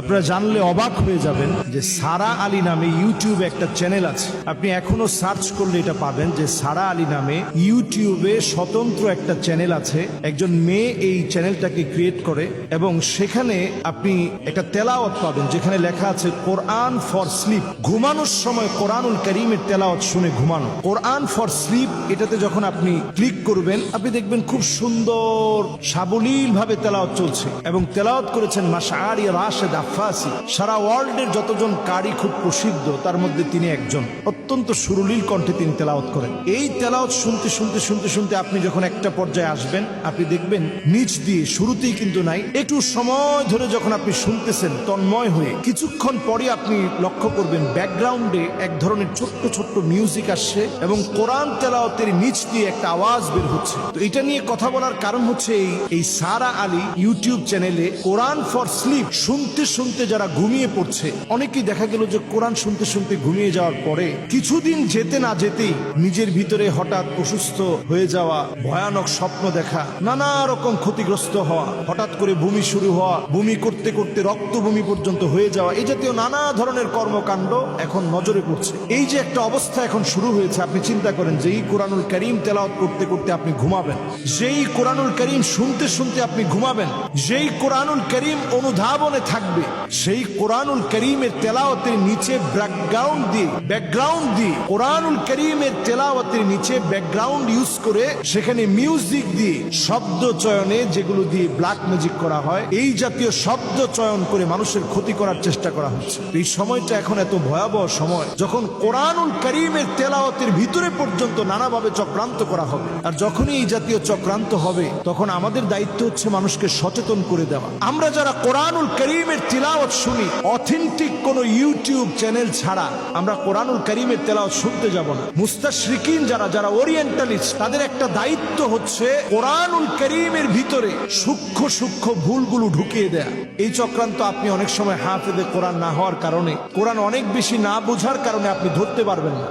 আপনারা জানলে অবাক হয়ে যাবেন যে সারা আলী নামে ইউটিউবে একটা চ্যানেল আছে। আপনি এখনো সার্চ করলে এটা পাবেন যে সারা আলী নামে ইউটিউবে স্বতন্ত্র একটা চ্যানেল আছে। একজন মেয়ে এই চ্যানেলটাকে ক্রিয়েট করে এবং সেখানে আপনি একটা তেলাওয়াত পাবেন যেখানে লেখা আছে কোরআন ফর স্লিপ। ঘুমানোর সময় কোরআনুল কারীমের তেলাওয়াত শুনে ঘুমানো। কোরআন ফর স্লিপ এটাতে যখন আপনি ক্লিক করবেন আপনি দেখবেন খুব সুন্দর সাবলীল ভাবে তেলাওয়াত চলছে এবং তেলাওয়াত করেছেন মাশআরি রাশেদ আফাসি। সারা ওয়ার্ল্ডের যতজন কারি খুব প্রসিদ্ধ তার মধ্যে তিনি একজন। অত্যন্ত সুরলীল কণ্ঠে তিনি তেলাওয়াত করেন। এই তেলাওয়াত শুনতে শুনতে শুনতে শুনতে আপনি যখন একটা পর্যায়ে আসবেন আপনি দেখবেন নিচ দিয়ে শুরুতেই কিন্তু নাই, একটু সময় ধরে যখন আপনি শুনতেছেন তন্ময় হয়ে কিছুক্ষণ পরে আপনি লক্ষ্য করবেন ব্যাকগ্রাউন্ডে এক ধরনের ছোট্ট ছোট্ট মিউজিক আসছে এবং কোরআন তেলাওয়াতের নিচ দিয়ে একটা আওয়াজ বের হচ্ছে। তো এটা নিয়ে কথা বলার কারণ হচ্ছে এই সারা আলী ইউটিউব চ্যানেলে কোরআন ফর স্লিপ শুনতে শুনতে যারা ঘুমিয়ে পড়ছে, অনেকেই দেখা গেল যে কোরআন শুনতে শুনতে ঘুমিয়ে যাওয়ার পরে কিছুদিন যেতে না যেতেই নিজের ভিতরে হঠাৎ অসুস্থ হয়ে যাওয়া, ভয়ানক স্বপ্ন দেখা, নানা রকম ক্ষতিগ্রস্ত হওয়া, হঠাৎ করে বমি শুরু হওয়া, বমি করতে করতে রক্ত বমি পর্যন্ত হয়ে যাওয়া, এই জাতীয় নানা ধরনের কর্মকাণ্ড এখন নজরে পড়ছে। এই যে একটা অবস্থা এখন শুরু হয়েছে, আপনি চিন্তা করেন যেই কোরআনুল কারীম তেলাওয়াত করতে করতে আপনি ঘুমাবেন, যেই কোরআনুল কারীম শুনতে শুনতে আপনি ঘুমাবেন, যেই কোরআনুল কারীম অনুধাবনে থাকবে, সেই কোরআনুল কারীমের তেলাওয়াতের নিচে ব্যাকগ্রাউন্ড দিয়ে কোরআনুল কারীমের তেলাওয়াতের নিচে ব্যাকগ্রাউন্ড ইউজ করে সেখানে মিউজিক দিয়ে শব্দ চয়নে যেগুলো দিয়ে ব্ল্যাক ম্যাজিক করা হয়, এই জাতীয় শব্দ চয়ন করে মানুষের ক্ষতি করার চেষ্টা করা হচ্ছে। এই সময়টা এখন এত ভয়াবহ সময় যখন কোরআনুল কারীমের তেলাওয়াতের ভিতরে পর্যন্ত নানাভাবে চক্রান্ত করা হবে। আর যখনই এই জাতীয় চক্রান্ত হবে তখন আমাদের দায়িত্ব হচ্ছে মানুষকে সচেতন করে দেওয়া। আমরা যারা কোরআনুল কারীমের তিলাওয়াত শুনি, অথেন্টিক কোন ইউটিউব চ্যানেল ছাড়া আমরা কোরআনুল কারীমের তেলাওয়াত শুনতে যাব না। মুস্তাশরিকিন যারা ওরিয়েন্টালিস্ট, তাদের একটা দায়িত্ব হচ্ছে কোরআনুল কারীমের ভিতরে সূক্ষ্ম সূক্ষ্ম ভুলগুলো ঢুকিয়ে দেয়া। এই চক্রান্ত আপনি অনেক সময় হাফেজে কোরআন না হওয়ার কারণে, কোরআন অনেক বেশি না বোঝার কারণে আপনি ধরতে পারবেন না।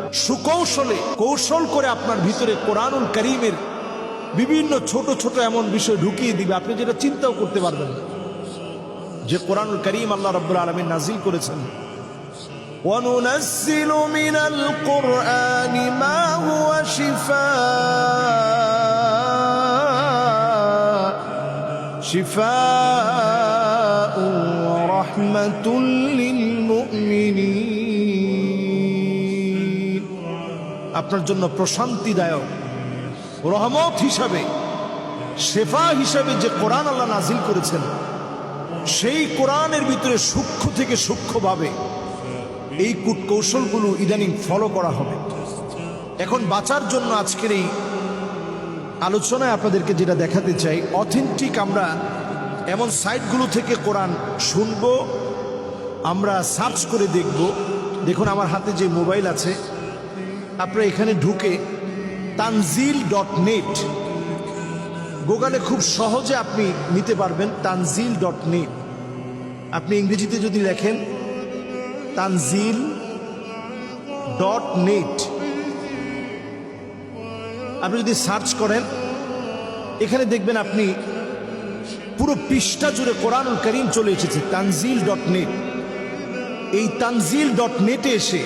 কৌশল করে আপনার ভিতরে কোরআনুল কারীমের বিভিন্ন ছোট ছোট এমন বিষয় ঢুকিয়ে দিবে আপনি যেটা চিন্তাও করতে পারবেন না। যে কোরআনুল কারীম আল্লাহ রাব্বুল আলামিন নাযিল করেছেন, وَنُنَزِّلُ مِنَ الْقُرْآنِ مَا هُوَ شِفَاءٌ وَرَحْمَةٌ لِّلْمُؤْمِنِينَ। আপনার জন্য প্রশান্তিদায়ক রহমত হিসাবে, শেফা হিসাবে যে কোরআন আল্লাহ নাযিল করেছেন, সেই কোরআনের ভিতরে সূক্ষ্ম থেকে সূক্ষ্মভাবে এই কৌশলগুলো ইদানিং ফলো করা হবে। এখন বাঁচার জন্য আজকের এই আলোচনায় আপনাদেরকে যেটা দেখাতে চাই, অথেন্টিক আমরা এমন সাইটগুলো থেকে কোরআন শুনবো, আমরা সার্চ করে দেখব। দেখুন আমার হাতে যে মোবাইল আছে, আপনারা এখানে ঢুকে tanzil.net গুগলে খুব সহজে আপনি নিতে পারবেন। tanzil.net আপনি ইংরেজিতে যদি লেখেন tanzil.net, আপনি যদি সার্চ করেন এখানে দেখবেন আপনি পুরো পৃষ্ঠা জুড়ে কোরআনুল কারীম চলে এসেছে tanzil.net। এই tanzil.net এসে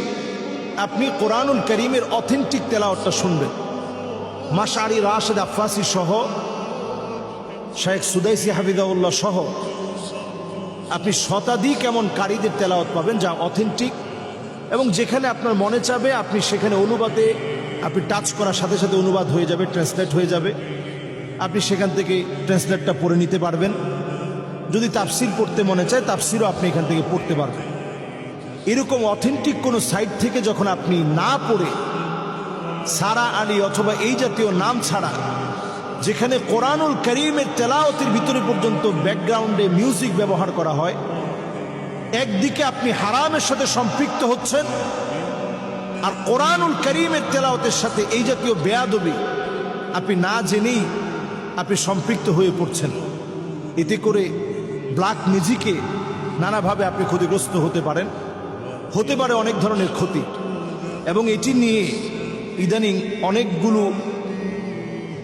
আপনি কোরআনুল কারীমের অথেন্টিক তেলাওয়াতটা শুনবেন। মাশআরি রাশেদ আফাসি সহ, শেখ সুদাইসি হাফিজাহুল্লাহ সহ আপনি শতাধিক এমন কারীদের তেলাওয়াত পাবেন যা অথেন্টিক, এবং যেখানে আপনার মনে চাবে আপনি সেখানে অনুবাদে আপনি টাচ করার সাথে সাথে অনুবাদ হয়ে যাবে, ট্রান্সলেট হয়ে যাবে। আপনি সেখান থেকে ট্রান্সলেটটা পড়ে নিতে পারবেন। যদি তাফসির পড়তে মনে চায় তাফসিরও আপনি এখান থেকে পড়তে পারবেন। এরকম অথেন্টিক কোনো সাইট থেকে যখন আপনি না পড়ে সারা আলী অথবা এই জাতীয় নাম ছাড়া, যেখানে কোরআনুল কারীমের তেলাওয়াতের ভিতরে পর্যন্ত ব্যাকগ্রাউন্ডে মিউজিক ব্যবহার করা হয়, একদিকে আপনি হারামের সাথে সম্পৃক্ত হচ্ছেন, আর কোরআনুল কারীমের তেলাওয়াতের সাথে এই জাতীয় বেয়াদবি আপনি না জেনেই আপনি সম্পৃক্ত হয়ে পড়ছেন। এতে করে ব্ল্যাক ম্যাজিকে নানাভাবে আপনি ক্ষতিগ্রস্ত হতে পারে অনেক ধরনের ক্ষতি। এবং এটি নিয়ে ইদানিং অনেকগুলো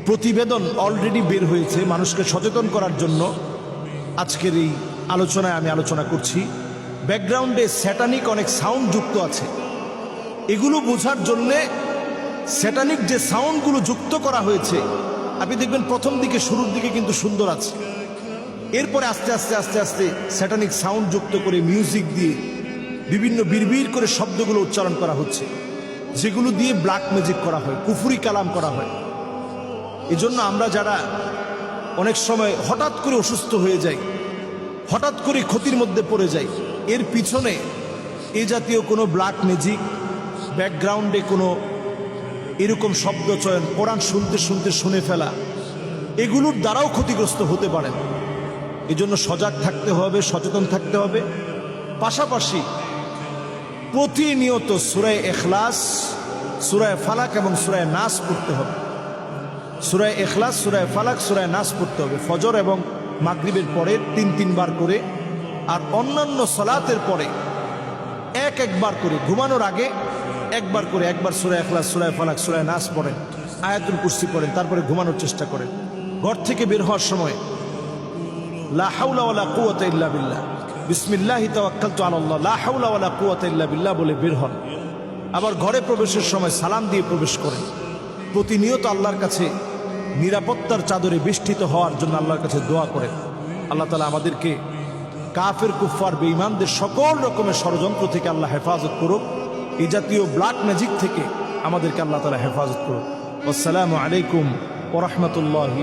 প্রতিবেদন অলরেডি বের হয়েছে মানুষকে সচেতন করার জন্য। আজকের এই আলোচনায় আমি আলোচনা করছি, ব্যাকগ্রাউন্ডে স্যাটানিক অনেক সাউন্ড যুক্ত আছে। এগুলো বোঝার জন্যে স্যাটানিক যে সাউন্ডগুলো যুক্ত করা হয়েছে, আপনি দেখবেন প্রথম দিকে শুরুর দিকে কিন্তু সুন্দর আছে, এরপরে আস্তে আস্তে আস্তে আস্তে স্যাটানিক সাউন্ড যুক্ত করে মিউজিক দিয়ে বিভিন্ন বিড়বিড় করে শব্দগুলো উচ্চারণ করা হচ্ছে, যেগুলো দিয়ে ব্ল্যাক ম্যাজিক করা হয়, কুফরি কালাম করা হয়। এজন্য আমরা যারা অনেক সময় হঠাৎ করে অসুস্থ হয়ে যাই, হঠাৎ করে ক্ষতির মধ্যে পড়ে যাই, এর পিছনে এ জাতীয় কোনো ব্ল্যাক ম্যাজিক, ব্যাকগ্রাউন্ডে কোনো এরকম শব্দ চয়ন, কোরআন শুনতে শুনতে শুনে ফেলা, এগুলোর দ্বারাও ক্ষতিগ্রস্ত হতে পারেন। এজন্য সজাগ থাকতে হবে, সচেতন থাকতে হবে। পাশাপাশি প্রতিনিয়ত সূরা ইখলাস, সূরা ফালাক এবং সূরা নাস পড়তে হবে। সূরা ইখলাস, সূরা ফালাক, সূরা নাস পড়তে হবে ফজর এবং মাগরিবের পরে ৩ বার করে, আর অন্যান্য সালাতের পরে একবার করে, ঘুমানোর আগে একবার করে, একবার সূরা ইখলাস, সূরা ফালাক, সূরা নাস পড়েন, আয়াতুল কুরসি পড়েন, তারপরে ঘুমানোর চেষ্টা করেন। ঘর থেকে বের হওয়ার সময় লা হাওলা ওয়ালা কুওয়াতা ইল্লা বিল্লাহ, বিসমিল্লাহি তাওয়াক্কালতু আলাল্লাহ, লা হাওলা ওয়ালা কুওয়াতা ইল্লা বিল্লাহ বলে বের হন। আবার ঘরে প্রবেশের সময় সালাম দিয়ে প্রবেশ করেন। প্রতিনিয়ত আল্লাহর কাছে নিরাপত্তার চাদরে বেষ্টিত হওয়ার জন্য আল্লাহর কাছে দোয়া করেন। আল্লাহ তাআলা আমাদেরকে কাফের, কুফফার, বেঈমানদের সকল রকমের ষড়যন্ত্র থেকে আল্লাহ হেফাজত করুক। এই জাতীয় ব্ল্যাক ম্যাজিক থেকে আমাদেরকে আল্লাহ তাআলা হেফাজত করুক। আসসালামু আলাইকুম ওয়া রাহমাতুল্লাহি।